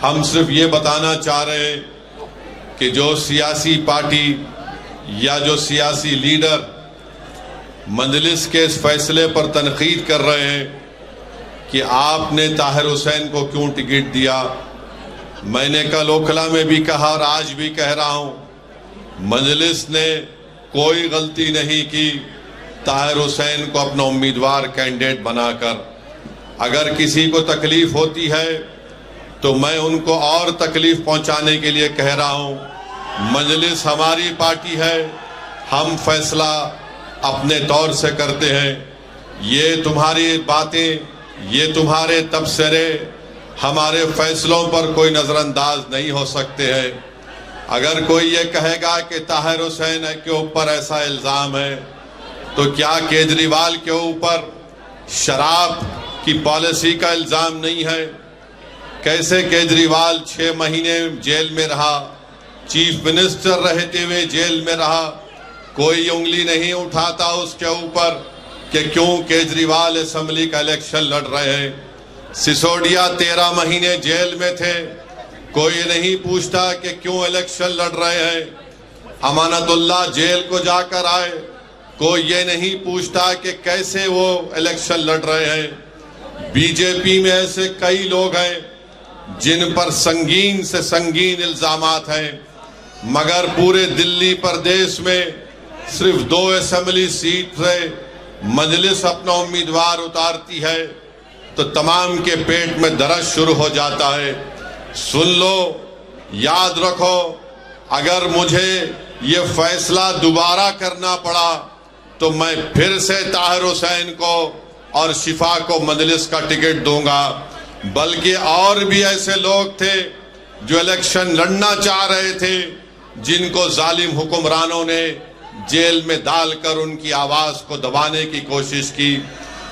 ہم صرف یہ بتانا چاہ رہے ہیں کہ جو سیاسی پارٹی یا جو سیاسی لیڈر مجلس کے اس فیصلے پر تنقید کر رہے ہیں کہ آپ نے طاہر حسین کو کیوں ٹکٹ دیا، میں نے کل اوکھلا میں بھی کہا اور آج بھی کہہ رہا ہوں، مجلس نے کوئی غلطی نہیں کی طاہر حسین کو اپنا امیدوار کینڈیڈیٹ بنا کر۔ اگر کسی کو تکلیف ہوتی ہے تو میں ان کو اور تکلیف پہنچانے کے لیے کہہ رہا ہوں، مجلس ہماری پارٹی ہے، ہم فیصلہ اپنے طور سے کرتے ہیں۔ یہ تمہاری باتیں، یہ تمہارے تبصرے ہمارے فیصلوں پر کوئی نظر انداز نہیں ہو سکتے ہیں۔ اگر کوئی یہ کہے گا کہ طاہر حسین کے اوپر ایسا الزام ہے تو کیا کیجریوال کے اوپر شراب کی پالیسی کا الزام نہیں ہے؟ کیسے کیجریوال 6 مہینے جیل میں رہا، چیف منسٹر رہتے ہوئے جیل میں رہا، کوئی انگلی نہیں اٹھاتا اس کے اوپر کہ کیوں کیجریوال اسمبلی کا الیکشن لڑ رہے ہیں۔ سسوڈیا 13 مہینے جیل میں تھے، کوئی نہیں پوچھتا کہ کیوں الیکشن لڑ رہے ہیں۔ امانت اللہ جیل کو جا کر آئے، کوئی یہ نہیں پوچھتا کہ کیسے وہ الیکشن لڑ رہے ہیں۔ بی جے پی میں ایسے کئی لوگ ہیں جن پر سنگین سے سنگین الزامات ہیں، مگر پورے دلی پردیش میں صرف 2 اسمبلی سیٹ سے مجلس اپنا امیدوار اتارتی ہے تو تمام کے پیٹ میں درد شروع ہو جاتا ہے۔ سن لو، یاد رکھو، اگر مجھے یہ فیصلہ دوبارہ کرنا پڑا تو میں پھر سے طاہر حسین کو اور شفا کو مجلس کا ٹکٹ دوں گا۔ بلکہ اور بھی ایسے لوگ تھے جو الیکشن لڑنا چاہ رہے تھے، جن کو ظالم حکمرانوں نے جیل میں ڈال کر ان کی آواز کو دبانے کی کوشش کی۔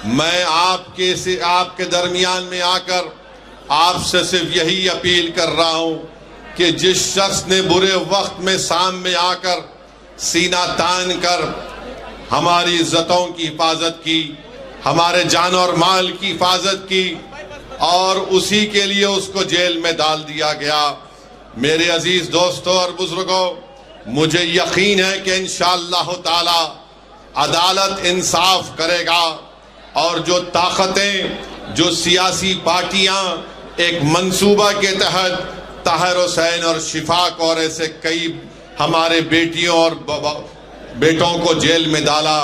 میں آپ کے درمیان میں آ کر آپ سے صرف یہی اپیل کر رہا ہوں کہ جس شخص نے برے وقت میں سامنے آ کر سینہ تان کر ہماری عزتوں کی حفاظت کی، ہمارے جان اور مال کی حفاظت کی، اور اسی کے لیے اس کو جیل میں ڈال دیا گیا۔ میرے عزیز دوستوں اور بزرگوں، مجھے یقین ہے کہ انشاءاللہ تعالی عدالت انصاف کرے گا، اور جو طاقتیں، جو سیاسی پارٹیاں ایک منصوبہ کے تحت طاہر حسین اور شفا کو اور ایسے کئی ہمارے بیٹیوں اور بیٹوں کو جیل میں ڈالا،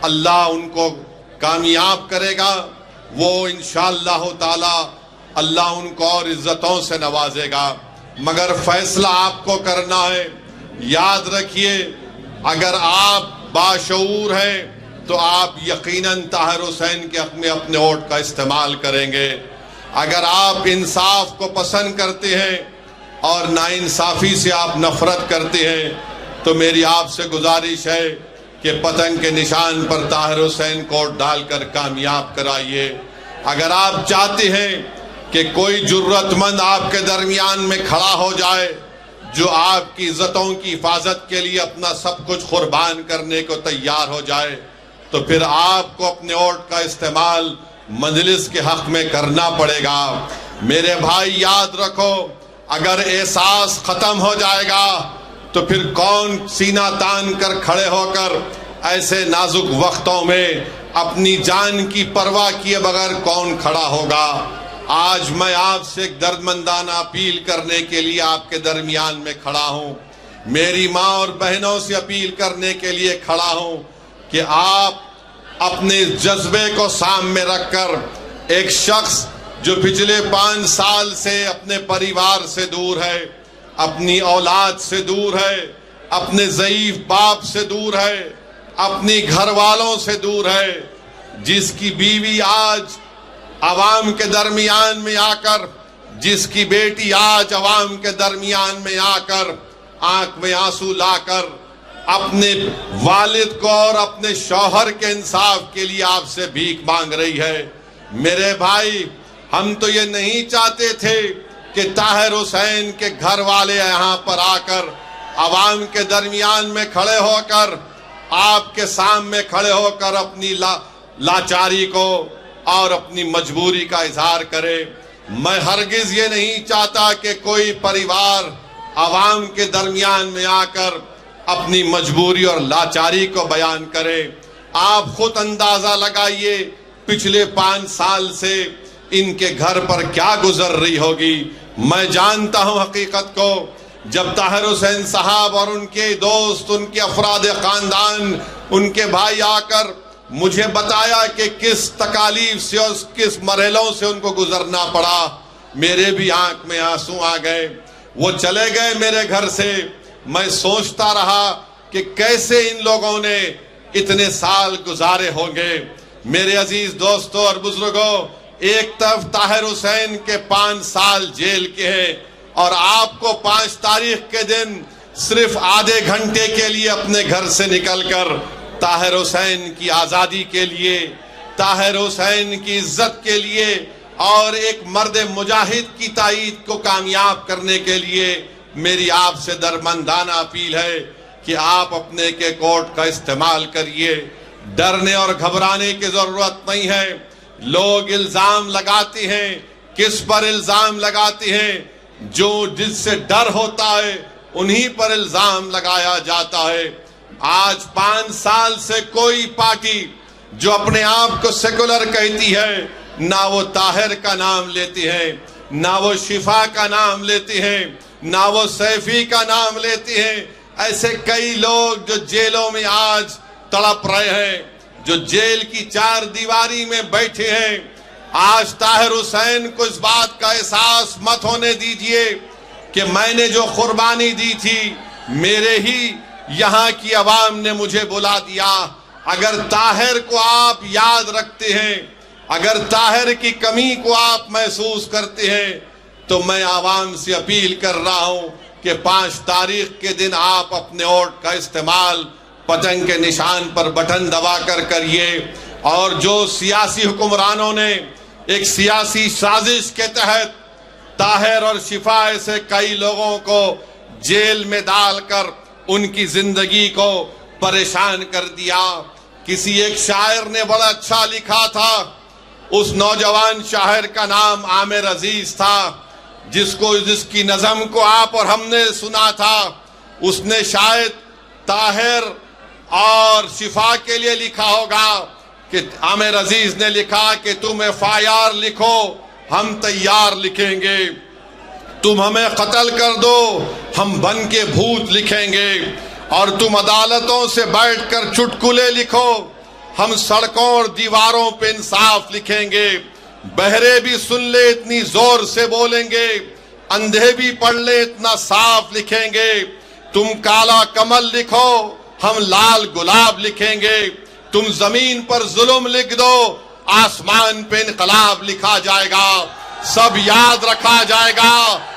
اللہ ان کو کامیاب کرے گا۔ وہ انشاءاللہ تعالی اللہ ان کو اور عزتوں سے نوازے گا، مگر فیصلہ آپ کو کرنا ہے۔ یاد رکھیے، اگر آپ باشعور ہیں تو آپ یقیناً طاہر حسین کے حق میں اپنے ووٹ کا استعمال کریں گے۔ اگر آپ انصاف کو پسند کرتے ہیں اور ناانصافی سے آپ نفرت کرتے ہیں تو میری آپ سے گزارش ہے کہ پتنگ کے نشان پر طاہر حسین کو ڈال کر کامیاب کرائیے۔ اگر آپ چاہتے ہیں کہ کوئی جرت مند آپ کے درمیان میں کھڑا ہو جائے جو آپ کی عزتوں کی حفاظت کے لیے اپنا سب کچھ قربان کرنے کو تیار ہو جائے تو پھر آپ کو اپنے ووٹ کا استعمال مجلس کے حق میں کرنا پڑے گا۔ میرے بھائی یاد رکھو، اگر احساس ختم ہو جائے گا تو پھر کون سینہ تان کر کھڑے ہو کر ایسے نازک وقتوں میں اپنی جان کی پرواہ کیے بغیر کون کھڑا ہوگا؟ آج میں آپ سے ایک دردمندانہ اپیل کرنے کے لیے آپ کے درمیان میں کھڑا ہوں، میری ماں اور بہنوں سے اپیل کرنے کے لیے کھڑا ہوں کہ آپ اپنے جذبے کو سامنے رکھ کر ایک شخص جو پچھلے 5 سال سے اپنے پریوار سے دور ہے، اپنی اولاد سے دور ہے، اپنے ضعیف باپ سے دور ہے، اپنی گھر والوں سے دور ہے، جس کی بیوی آج عوام کے درمیان میں آ کر، جس کی بیٹی آج عوام کے درمیان میں آ کر آنکھ میں آنسو لا کر اپنے والد کو اور اپنے شوہر کے انصاف کے لیے آپ سے بھیک مانگ رہی ہے۔ میرے بھائی، ہم تو یہ نہیں چاہتے تھے کہ طاہر حسین کے گھر والے یہاں پر آ کر عوام کے درمیان میں کھڑے ہو کر آپ کے سامنے کھڑے ہو کر اپنی لاچاری کو اور اپنی مجبوری کا اظہار کرے، میں ہرگز یہ نہیں چاہتا کہ کوئی پریوار عوام کے درمیان میں آ کر اپنی مجبوری اور لاچاری کو بیان کرے۔ آپ خود اندازہ لگائیے پچھلے 5 سال سے ان کے گھر پر کیا گزر رہی ہوگی۔ میں جانتا ہوں حقیقت کو، جب طاہر حسین صاحب اور ان کے دوست، ان کے افراد خاندان، ان کے بھائی آ کر مجھے بتایا کہ کس تکالیف سے اور کس مرحلوں سے ان کو گزرنا پڑا، میرے بھی آنکھ میں آنسو آ گئے۔ وہ چلے گئے میرے گھر سے، میں سوچتا رہا کہ کیسے ان لوگوں نے اتنے سال گزارے ہوں گے۔ میرے عزیز دوستوں اور بزرگوں، ایک طرف طاہر حسین کے 5 سال جیل کے ہیں، اور آپ کو 5 تاریخ کے دن صرف آدھے گھنٹے کے لیے اپنے گھر سے نکل کر طاہر حسین کی آزادی کے لیے، طاہر حسین کی عزت کے لیے اور ایک مرد مجاہد کی تائید کو کامیاب کرنے کے لیے میری آپ سے درمندانہ اپیل ہے کہ آپ اپنے کے کوٹ کا استعمال کریے۔ ڈرنے اور گھبرانے کی ضرورت نہیں ہے۔ لوگ الزام لگاتے ہیں، کس پر الزام لگاتے ہیں؟ جس سے ڈر ہوتا ہے انہی پر الزام لگایا جاتا ہے۔ آج 5 سال سے کوئی پارٹی جو اپنے آپ کو سیکولر کہتی ہے، نہ وہ طاہر کا نام لیتی ہے، نہ وہ شفا کا نام لیتی ہے، نہ وہ سیفی کا نام لیتی ہے۔ ایسے کئی لوگ جو جیلوں میں آج تڑپ رہے ہیں، جو جیل کی 4 دیواری میں بیٹھے ہیں، آج طاہر حسین کو اس بات کا احساس مت ہونے دیجئے کہ میں نے جو قربانی دی تھی میرے ہی یہاں کی عوام نے مجھے بلا دیا۔ اگر طاہر کو آپ یاد رکھتے ہیں، اگر طاہر کی کمی کو آپ محسوس کرتے ہیں، تو میں عوام سے اپیل کر رہا ہوں کہ 5 تاریخ کے دن آپ اپنے ووٹ کا استعمال پتنگ کے نشان پر بٹن دبا کر کریے۔ اور جو سیاسی حکمرانوں نے ایک سیاسی سازش کے تحت طاہر اور شفا سے کئی لوگوں کو جیل میں ڈال کر ان کی زندگی کو پریشان کر دیا۔ کسی ایک شاعر نے بڑا اچھا لکھا تھا، اس نوجوان شاعر کا نام عامر عزیز تھا، جس کی نظم کو آپ اور ہم نے سنا تھا۔ اس نے شاید طاہر اور شفا کے لیے لکھا ہوگا کہ عامر عزیز نے لکھا کہ تم FIR لکھو، ہم تیار لکھیں گے، تم ہمیں قتل کر دو، ہم بن کے بھوت لکھیں گے، اور تم عدالتوں سے بیٹھ کر چٹکلے لکھو، ہم سڑکوں اور دیواروں پہ انصاف لکھیں گے، بہرے بھی سن لے اتنی زور سے بولیں گے، اندھے بھی پڑھ لے اتنا صاف لکھیں گے، تم کالا کمل لکھو، ہم لال گلاب لکھیں گے، تم زمین پر ظلم لکھ دو، آسمان پہ انقلاب لکھا جائے گا، سب یاد رکھا جائے گا۔